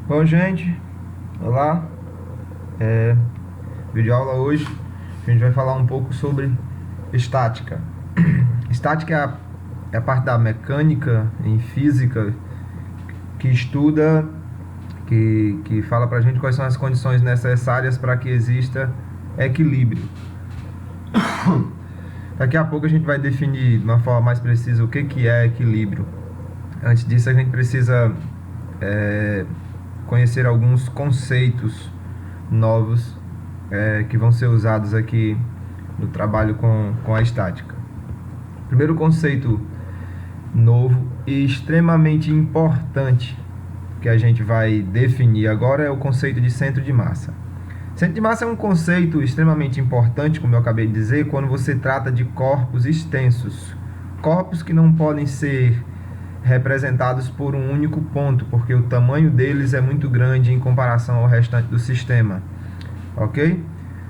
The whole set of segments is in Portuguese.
Bom, gente, olá. É, Videoaula hoje a gente vai falar um pouco sobre estática. Estática é a parte da mecânica em física que estuda, que fala pra gente quais são as condições necessárias para que exista equilíbrio. Daqui a pouco a gente vai definir de uma forma mais precisa o que é equilíbrio. Antes disso, a gente precisa conhecer alguns conceitos novos que vão ser usados aqui no trabalho com a estática. Primeiro conceito novo e extremamente importante que a gente vai definir agora é o conceito de centro de massa. Centro de massa é um conceito extremamente importante, como eu acabei de dizer, quando você trata de corpos extensos, corpos que não podem ser representados por um único ponto, porque o tamanho deles é muito grande em comparação ao restante do sistema, ok?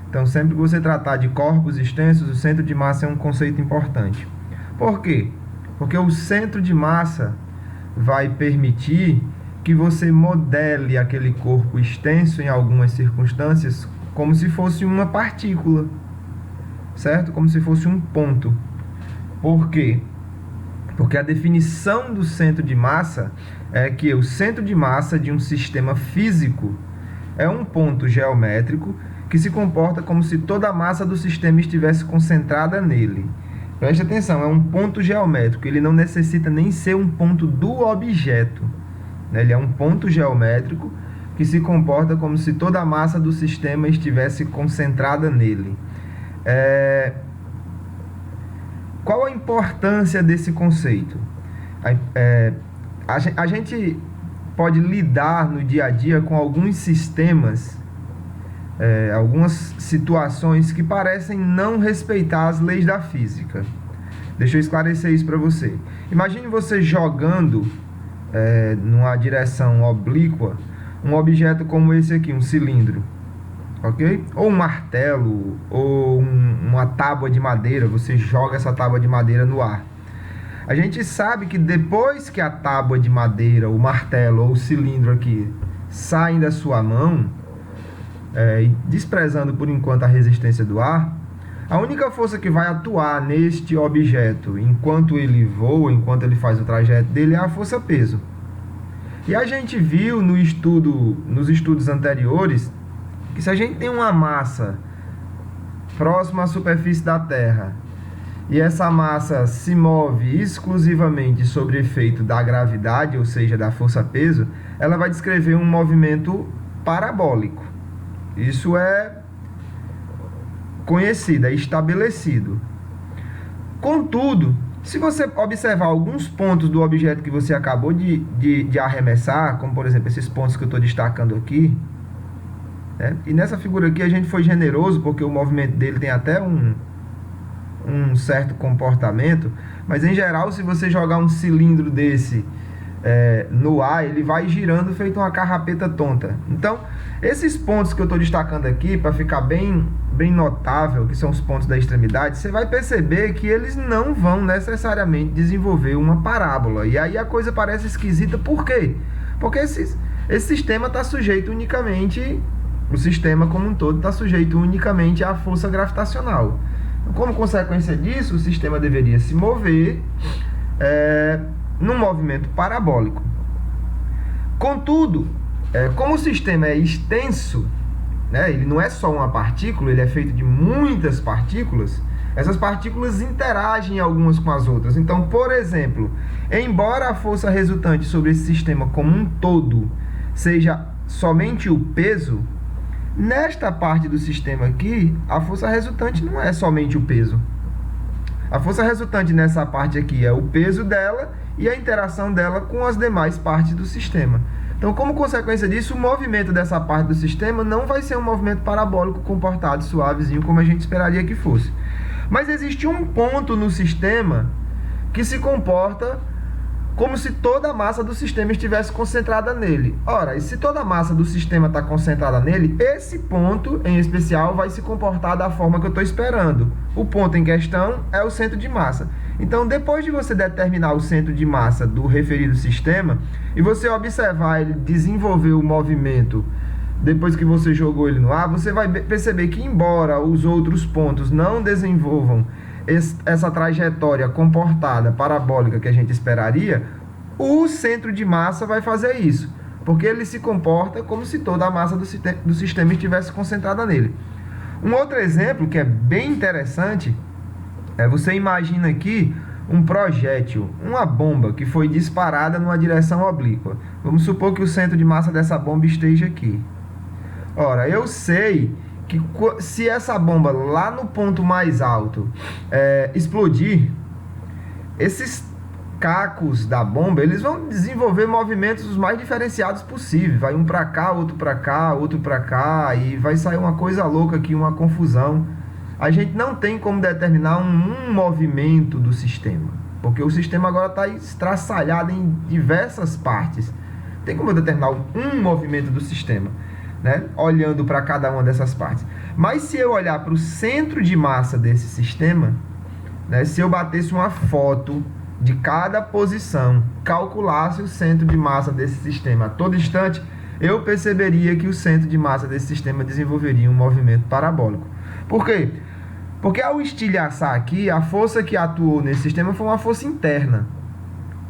Então, sempre que você tratar de corpos extensos, o centro de massa é um conceito importante. Por quê? Porque o centro de massa vai permitir que você modele aquele corpo extenso em algumas circunstâncias como se fosse uma partícula, certo? Como se fosse um ponto. Por quê? Porque a definição do centro de massa é que o centro de massa de um sistema físico é um ponto geométrico que se comporta como se toda a massa do sistema estivesse concentrada nele. Preste atenção, é um ponto geométrico, ele não necessita nem ser um ponto do objeto. Ele é um ponto geométrico que se comporta como se toda a massa do sistema estivesse concentrada nele. Qual a importância desse conceito? A gente pode lidar no dia a dia com alguns sistemas, algumas situações que parecem não respeitar as leis da física. Deixa eu esclarecer isso para você. Imagine você jogando numa direção oblíqua um objeto como esse aqui, um cilindro. Ok? Ou um martelo, ou uma tábua de madeira, você joga essa tábua de madeira no ar. A gente sabe que depois que a tábua de madeira, o martelo ou o cilindro aqui saem da sua mão, desprezando por enquanto a resistência do ar, a única força que vai atuar neste objeto enquanto ele voa, enquanto ele faz o trajeto dele, é a força-peso. E a gente viu nos estudos anteriores que se a gente tem uma massa próxima à superfície da Terra e essa massa se move exclusivamente sob efeito da gravidade, ou seja, da força-peso, ela vai descrever um movimento parabólico. Isso é conhecido, é estabelecido. Contudo, se você observar alguns pontos do objeto que você acabou de arremessar, como por exemplo esses pontos que eu estou destacando aqui, e nessa figura aqui a gente foi generoso porque o movimento dele tem até um certo comportamento, mas em geral, se você jogar um cilindro desse no ar, ele vai girando feito uma carrapeta tonta. Então, esses pontos que eu estou destacando aqui, para ficar bem notável, que são os pontos da extremidade, você vai perceber que eles não vão necessariamente desenvolver uma parábola. E aí a coisa parece esquisita, por quê? Porque esse sistema está sujeito unicamente... O sistema como um todo está sujeito unicamente à força gravitacional. Como consequência disso, o sistema deveria se mover num movimento parabólico. Contudo, como o sistema é extenso, ele não é só uma partícula, ele é feito de muitas partículas, essas partículas interagem algumas com as outras. Então, por exemplo, embora a força resultante sobre esse sistema como um todo seja somente o peso, nesta parte do sistema aqui, a força resultante não é somente o peso. A força resultante nessa parte aqui é o peso dela e a interação dela com as demais partes do sistema. Então, como consequência disso, o movimento dessa parte do sistema não vai ser um movimento parabólico comportado, suavezinho, como a gente esperaria que fosse. Mas existe um ponto no sistema que se comporta como se toda a massa do sistema estivesse concentrada nele. Ora, e se toda a massa do sistema está concentrada nele, esse ponto em especial vai se comportar da forma que eu estou esperando. O ponto em questão é o centro de massa. Então, depois de você determinar o centro de massa do referido sistema e você observar ele desenvolver o movimento depois que você jogou ele no ar, você vai perceber que, embora os outros pontos não desenvolvam essa trajetória comportada parabólica que a gente esperaria, o centro de massa vai fazer isso, porque ele se comporta como se toda a massa do sistema estivesse concentrada nele. Um outro exemplo que é bem interessante é você imagina aqui um projétil, uma bomba que foi disparada numa direção oblíqua. Vamos supor que o centro de massa dessa bomba esteja aqui. Ora, eu sei que se essa bomba lá no ponto mais alto explodir, esses cacos da bomba, eles vão desenvolver movimentos os mais diferenciados possíveis. Vai um para cá, outro para cá, outro para cá, e vai sair uma coisa louca aqui, uma confusão. A gente não tem como determinar um movimento do sistema, porque o sistema agora está estraçalhado em diversas partes. Tem como eu determinar um movimento do sistema, né? Olhando para cada uma dessas partes. Mas se eu olhar para o centro de massa desse sistema, né, se eu batesse uma foto de cada posição, calculasse o centro de massa desse sistema a todo instante, eu perceberia que o centro de massa desse sistema desenvolveria um movimento parabólico. Por quê? Porque ao estilhaçar aqui, a força que atuou nesse sistema foi uma força interna.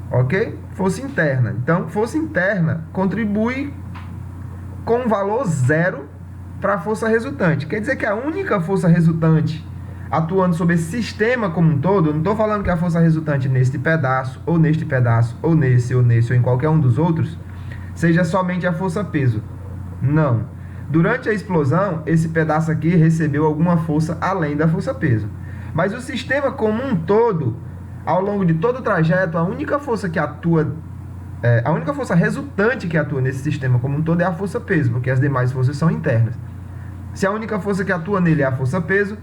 Ok? Força interna. Então, força interna contribui com um valor zero para a força resultante. Quer dizer que a única força resultante atuando sobre esse sistema como um todo, eu não estou falando que a força resultante neste pedaço, ou neste pedaço, ou nesse, ou nesse, ou em qualquer um dos outros, seja somente a força peso. Não. Durante a explosão, esse pedaço aqui recebeu alguma força além da força peso. Mas o sistema como um todo, ao longo de todo o trajeto, a única força que atua, a única força resultante que atua nesse sistema como um todo é a força peso, porque as demais forças são internas. Se a única força que atua nele é a força peso,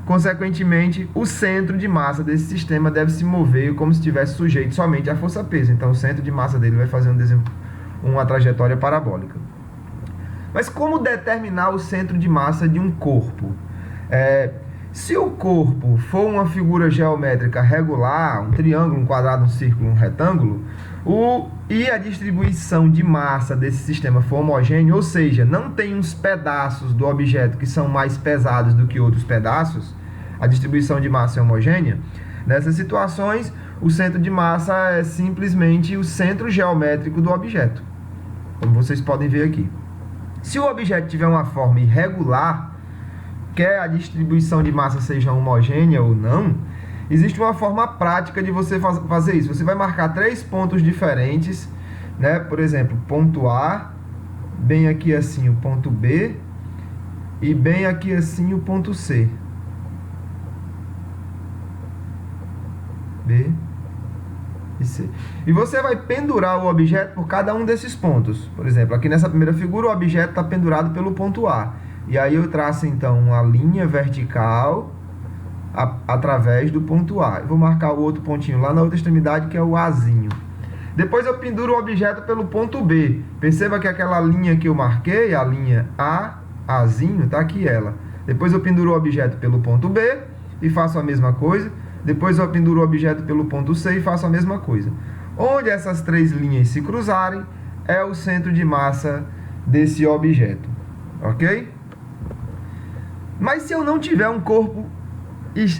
consequentemente, o centro de massa desse sistema deve se mover como se estivesse sujeito somente à força peso. Então, o centro de massa dele vai fazer uma trajetória parabólica. Mas como determinar o centro de massa de um corpo? Se o corpo for uma figura geométrica regular, um triângulo, um quadrado, um círculo, um retângulo, e a distribuição de massa desse sistema for homogênea, ou seja, não tem uns pedaços do objeto que são mais pesados do que outros pedaços, a distribuição de massa é homogênea, nessas situações, o centro de massa é simplesmente o centro geométrico do objeto, como vocês podem ver aqui. Se o objeto tiver uma forma irregular, quer a distribuição de massa seja homogênea ou não, existe uma forma prática de você fazer isso. Você vai marcar 3 pontos diferentes, né? Por exemplo, ponto A, bem aqui assim o ponto B, e bem aqui assim o ponto C. B e C. E você vai pendurar o objeto por cada um desses pontos. Por exemplo, aqui nessa primeira figura o objeto está pendurado pelo ponto A. E aí eu traço então uma linha vertical através do ponto A. Eu vou marcar o outro pontinho lá na outra extremidade, que é o Azinho. Depois eu penduro o objeto pelo ponto B. Perceba que aquela linha que eu marquei, a linha Azinho, está aqui ela. Depois eu penduro o objeto pelo ponto B e faço a mesma coisa. Depois eu penduro o objeto pelo ponto C e faço a mesma coisa. Onde essas 3 linhas se cruzarem, é o centro de massa desse objeto. Ok? Mas se eu não tiver um corpo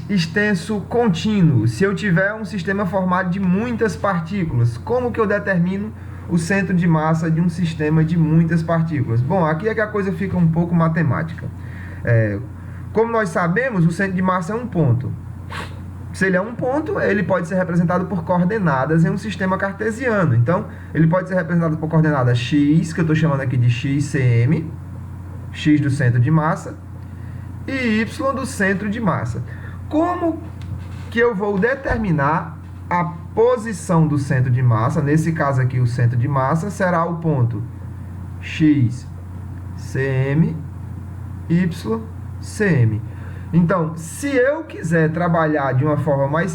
extenso contínuo, se eu tiver um sistema formado de muitas partículas, como que eu determino o centro de massa de um sistema de muitas partículas? Bom, aqui é que a coisa fica um pouco matemática. Como nós sabemos, o centro de massa é um ponto. Se ele é um ponto, ele pode ser representado por coordenadas em um sistema cartesiano. Então, ele pode ser representado por coordenada x, que eu estou chamando aqui de xcm, x do centro de massa, e y do centro de massa. Como que eu vou determinar a posição do centro de massa? Nesse caso aqui, o centro de massa será o ponto x, cm, y, cm. Então, se eu quiser trabalhar de uma forma mais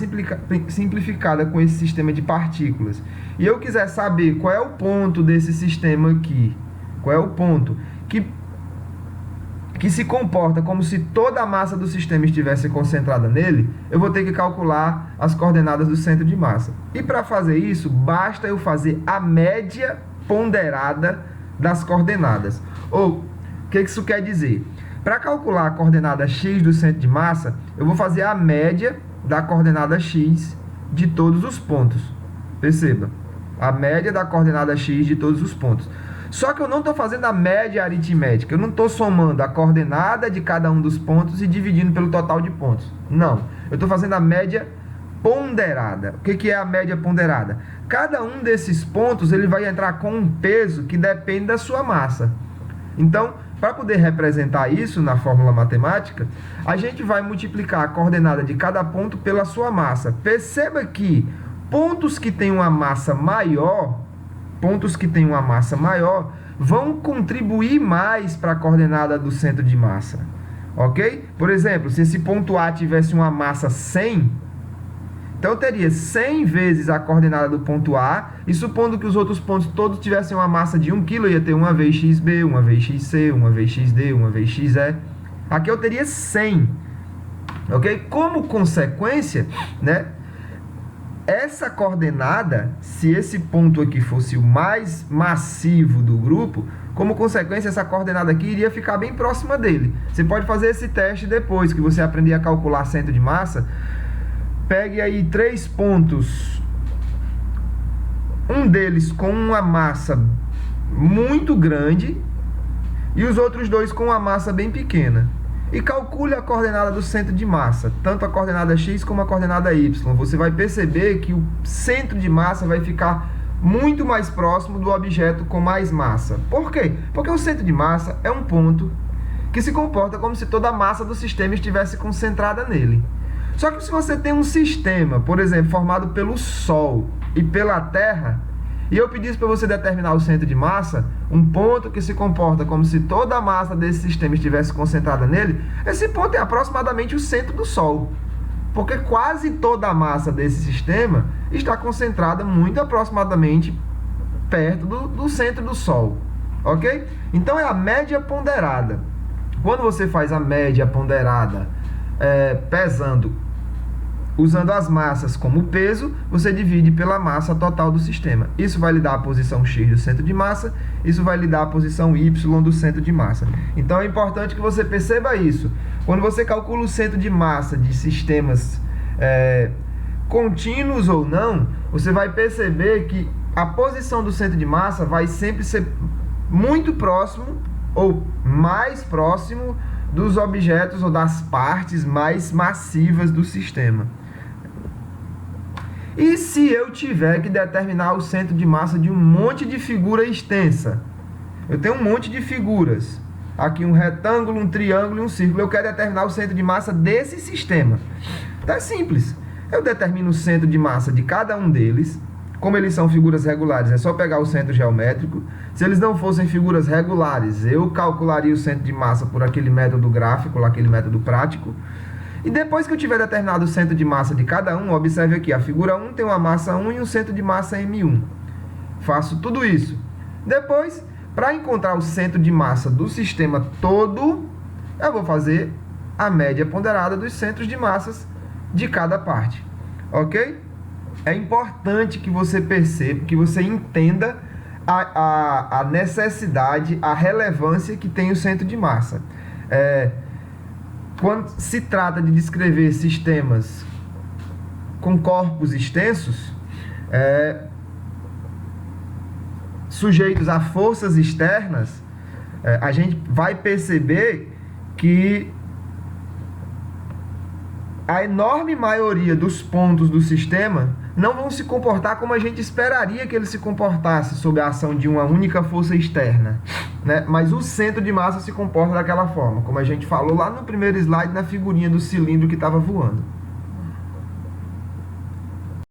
simplificada com esse sistema de partículas e eu quiser saber qual é o ponto desse sistema aqui, qual é o ponto que se comporta como se toda a massa do sistema estivesse concentrada nele, eu vou ter que calcular as coordenadas do centro de massa. E para fazer isso, basta eu fazer a média ponderada das coordenadas. Ou, o que isso quer dizer? Para calcular a coordenada x do centro de massa, eu vou fazer a média da coordenada x de todos os pontos. Perceba, a média da coordenada x de todos os pontos. Só que eu não estou fazendo a média aritmética, eu não estou somando a coordenada de cada um dos pontos e dividindo pelo total de pontos. Não, eu estou fazendo a média ponderada. O que é a média ponderada? Cada um desses pontos ele vai entrar com um peso que depende da sua massa. Então, para poder representar isso na fórmula matemática, a gente vai multiplicar a coordenada de cada ponto pela sua massa. Perceba que pontos que têm uma massa maior vão contribuir mais para a coordenada do centro de massa, ok? Por exemplo, se esse ponto A tivesse uma massa 100, então eu teria 100 vezes a coordenada do ponto A, e supondo que os outros pontos todos tivessem uma massa de 1 kg, eu ia ter uma vez xb, uma vez xc, uma vez xd, uma vez xe. Aqui eu teria 100, ok? Como consequência, né? Essa coordenada, se esse ponto aqui fosse o mais massivo do grupo, como consequência, essa coordenada aqui iria ficar bem próxima dele. Você pode fazer esse teste depois que você aprender a calcular centro de massa. Pegue aí 3 pontos, um deles com uma massa muito grande e os outros 2 com uma massa bem pequena. E calcule a coordenada do centro de massa, tanto a coordenada x como a coordenada y. Você vai perceber que o centro de massa vai ficar muito mais próximo do objeto com mais massa. Por quê? Porque o centro de massa é um ponto que se comporta como se toda a massa do sistema estivesse concentrada nele. Só que se você tem um sistema, por exemplo, formado pelo Sol e pela Terra, e eu pedisse para você determinar o centro de massa, um ponto que se comporta como se toda a massa desse sistema estivesse concentrada nele, esse ponto é aproximadamente o centro do Sol. Porque quase toda a massa desse sistema está concentrada muito aproximadamente perto do centro do Sol. Ok? Então é a média ponderada. Quando você faz a média ponderada usando as massas como peso, você divide pela massa total do sistema. Isso vai lhe dar a posição x do centro de massa, isso vai lhe dar a posição y do centro de massa. Então é importante que você perceba isso. Quando você calcula o centro de massa de sistemas contínuos ou não, você vai perceber que a posição do centro de massa vai sempre ser muito próximo ou mais próximo dos objetos ou das partes mais massivas do sistema. E se eu tiver que determinar o centro de massa de um monte de figura extensa? Eu tenho um monte de figuras. Aqui um retângulo, um triângulo e um círculo. Eu quero determinar o centro de massa desse sistema. Então é simples. Eu determino o centro de massa de cada um deles. Como eles são figuras regulares, é só pegar o centro geométrico. Se eles não fossem figuras regulares, eu calcularia o centro de massa por aquele método gráfico, aquele método prático. E depois que eu tiver determinado o centro de massa de cada um, observe aqui, a figura 1 tem uma massa 1 e um centro de massa M1. Faço tudo isso. Depois, para encontrar o centro de massa do sistema todo, eu vou fazer a média ponderada dos centros de massas de cada parte. Ok? É importante que você perceba, que você entenda a necessidade, a relevância que tem o centro de massa. Quando se trata de descrever sistemas com corpos extensos, sujeitos a forças externas, a gente vai perceber que a enorme maioria dos pontos do sistema não vão se comportar como a gente esperaria que eles se comportassem sob a ação de uma única força externa, né? Mas o centro de massa se comporta daquela forma, como a gente falou lá no primeiro slide, na figurinha do cilindro que estava voando.